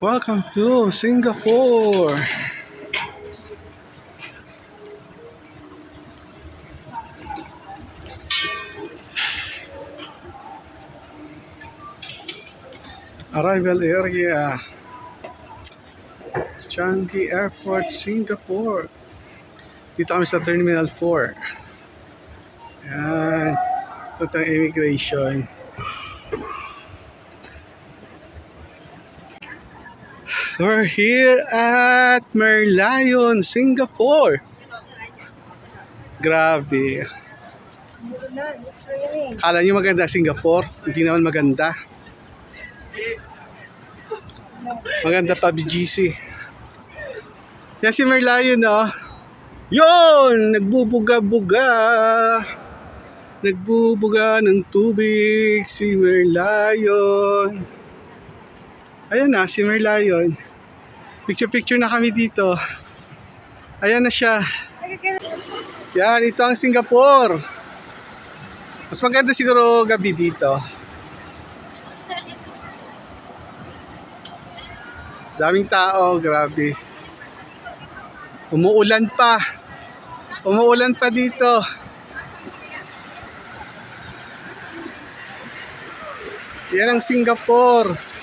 Welcome to Singapore. Arrival area, Changi Airport, Singapore. Dito kami sa Terminal 4. Yan. Ito ang immigration. We're here at Merlion, Singapore. Grabe. Kala nyo maganda Singapore? Hindi naman maganda. Maganda pa BGC. Yan si Merlion, no? Yun! Nagbubuga-buga. Nagbubuga ng tubig si Merlion. Ayan na, si Merlion. Picture-picture na kami dito. Ayan na siya. Yan, ito ang Singapore. Mas maganda siguro gabi dito. Daming tao, grabe. Umuulan pa. Umuulan pa dito. Yan ang Singapore.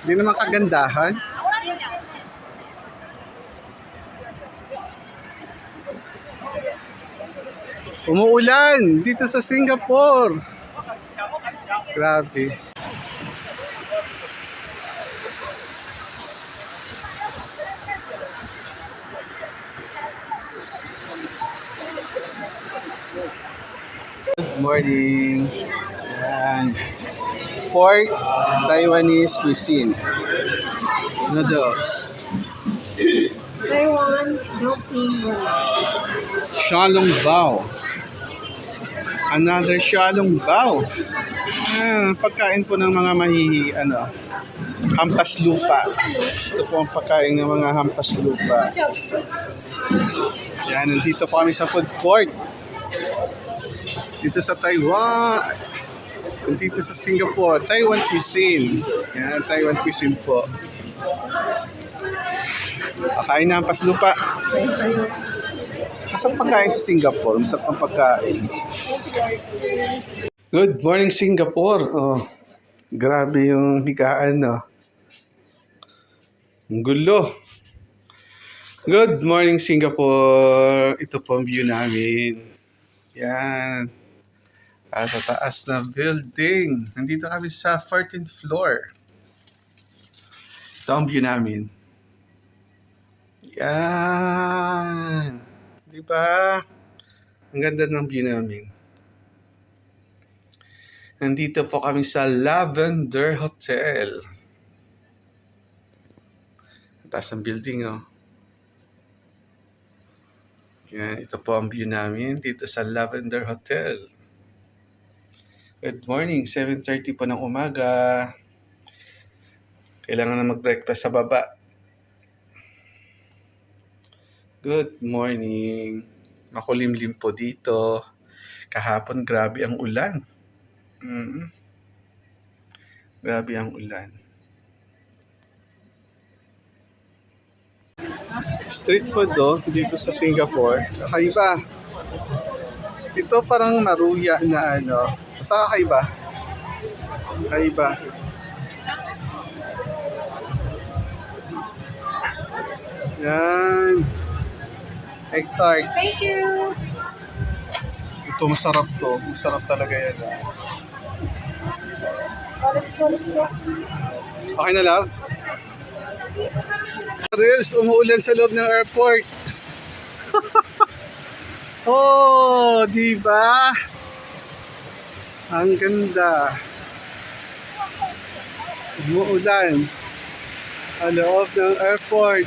Hindi naman kagandahan. Umuulan dito sa Singapore. Grabe. Good morning. And pork Taiwanese cuisine. Noodles. Taiwan Milking Shalong bao. Another shalong bao. Pagkain po ng mga hampas lupa. Ito po ang pagkain ng mga hampas lupa. Yan, nandito po kami sa food court. Dito sa Taiwan. Dito sa Singapore. Taiwan cuisine. Yan, Taiwan cuisine po. Kain na hampas lupa. Masarap pagkain sa Singapore. Masarap ang pagkain. Good morning Singapore. Oh, grabe yung higaan, no? Ang gulo. Good morning Singapore. Ito po ang view namin. Yan. Sa taas na building. Nandito kami sa 14th floor. Ito ang view namin. Yan. Diba? Ang ganda ng view namin. Nandito po kami sa Lavender Hotel. Taas ng building, oh. Yan, ito po ang view namin dito sa Lavender Hotel. Good morning, 7:30 po ng umaga. Kailangan na mag-breakfast sa baba. Good morning. Makulimlim po dito. Kahapon grabe ang ulan. Grabe ang ulan. Street food dito sa Singapore. Kakaiba. Ito parang maruya na Basta kakaiba. Kakaiba. Yan. Egg tart. Thank you. Ito masarap to. Masarap talaga yan. Okay na, love? Reels, umuulan sa loob ng airport. Oh, di ba? Ang ganda. Umuulan sa loob ng airport.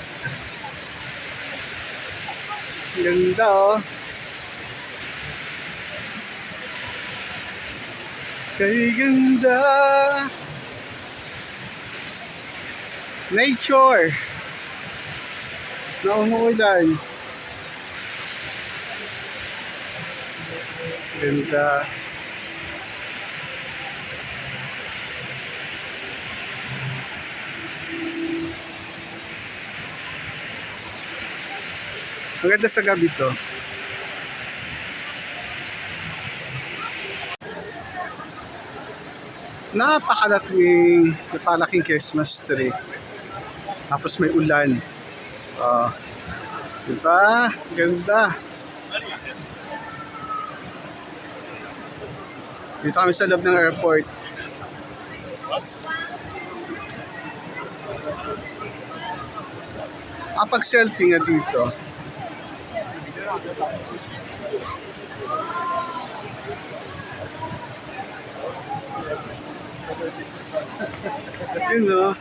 Ganda, oh. Kay ganda. Nature. Na umuulan. Ganda. Maganda sa gabi to. Napakalaking Christmas tree. Tapos may ulan. Oh, diba? Ganda. Dito kami sa loob ng airport. Pag-selfie nga dito. Yun o.